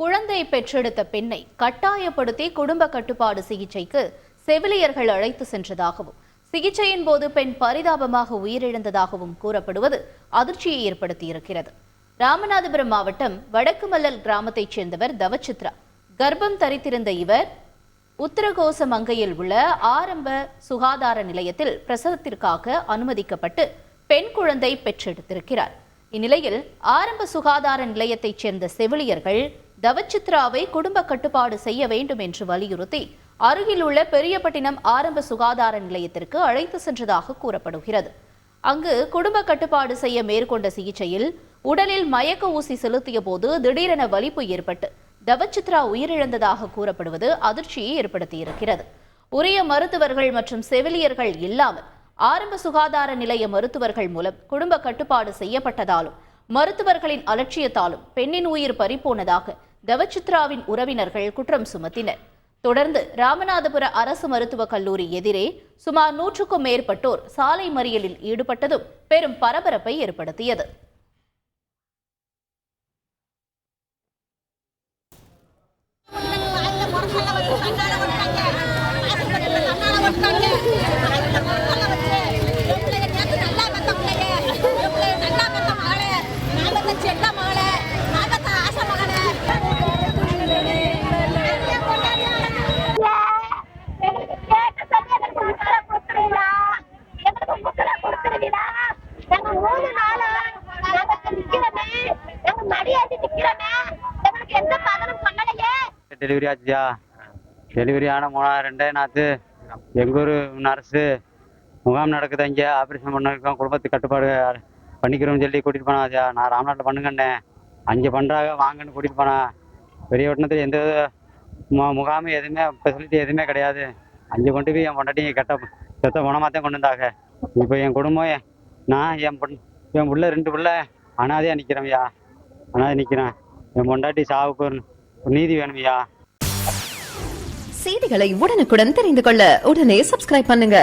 குழந்தை பெற்றெடுத்த பெண்ணை கட்டாயப்படுத்தி குடும்ப கட்டுப்பாடு சிகிச்சைக்கு செவிலியர்கள் அழைத்து சென்றதாகவும் சிகிச்சையின் போது பெண் பரிதாபமாக உயிரிழந்ததாகவும் கூறப்படுவது அதிர்ச்சியை ஏற்படுத்தியிருக்கிறது. ராமநாதபுரம் மாவட்டம் வடக்குமல்லல் கிராமத்தைச் சேர்ந்தவர் தவச்சித்ரா. கர்ப்பம் தரித்திருந்த இவர் உத்தரகோசமங்கையில் உள்ள ஆரம்ப சுகாதார நிலையத்தில் பிரசவத்திற்காக அனுமதிக்கப்பட்டு பெண் குழந்தை பெற்றெடுத்திருக்கிறார். இந்நிலையில் ஆரம்ப சுகாதார நிலையத்தைச் சேர்ந்த செவிலியர்கள் தவச்சித்ராவை குடும்ப கட்டுப்பாடு செய்ய வேண்டும் என்று வலியுறுத்தி அருகில் உள்ள பெரியபட்டினம் ஆரம்ப சுகாதார நிலையத்திற்கு அழைத்து சென்றதாக கூறப்படுகிறது. அங்கு குடும்ப கட்டுப்பாடு செய்ய மேற்கொண்ட சிகிச்சையில் உடலில் மயக்க ஊசி செலுத்திய போது திடீரென வலிப்பு ஏற்பட்டு தவச்சித்ரா உயிரிழந்ததாக கூறப்படுவது அதிர்ச்சியை ஏற்படுத்தியிருக்கிறது. உரிய மருத்துவர்கள் மற்றும் செவிலியர்கள் இல்லாமல் ஆரம்ப சுகாதார நிலைய மருத்துவர்கள் மூலம் குடும்ப கட்டுப்பாடு செய்யப்பட்டதாலும் மருத்துவர்களின் அலட்சியத்தாலும் பெண்ணின் உயிர் பறிபோனதாக தவச்சித்ராவின் உறவினர்கள் குற்றம் சுமத்தினர். தொடர்ந்து ராமநாதபுர அரசு மருத்துவக் கல்லூரி எதிரே சுமார் 100க்கும் மேற்பட்டோர் சாலை மறியலில் ஈடுபட்டதும் பெரும் பரபரப்பை ஏற்படுத்தியது. டெலிவரி ஆச்சுயா. டெலிவரி ஆன 2 நாத்து எங்கள் ஊர் நர்ஸு முகாம் நடக்குது. இங்கே ஆப்ரேஷன் பண்ணிருக்கோம், குடும்பத்துக்கு கட்டுப்பாடு பண்ணிக்கிறோம்னு சொல்லி கூட்டிகிட்டு போனாச்சியா. நான் ராமநாட்டில் பண்ணுங்கண்ணேன், அங்கே பண்ணுறாங்க வாங்கன்னு கூட்டிகிட்டு போனேன். பெரியபட்டினத்தில் எந்த முகாமும் எதுவுமே ஃபெசிலிட்டி எதுவுமே கிடையாது. அங்கே கொண்டு போய் என் பொண்டாட்டி செத்த குணமாகத்தான் கொண்டு வந்தாங்க. இப்போ என் குடும்பம் நான் என் பிள்ளை 2 பிள்ளை அனாதையாக நிற்கிறேன்யா. அனாதை நிற்கிறேன். என் பொண்டாட்டி சாவுக்கு ஒரு நீதி வேணும்யா. செய்திகளை உடனுக்குடன் தெரிந்து கொள்ள உடனே சப்ஸ்கிரைப் பண்ணுங்க.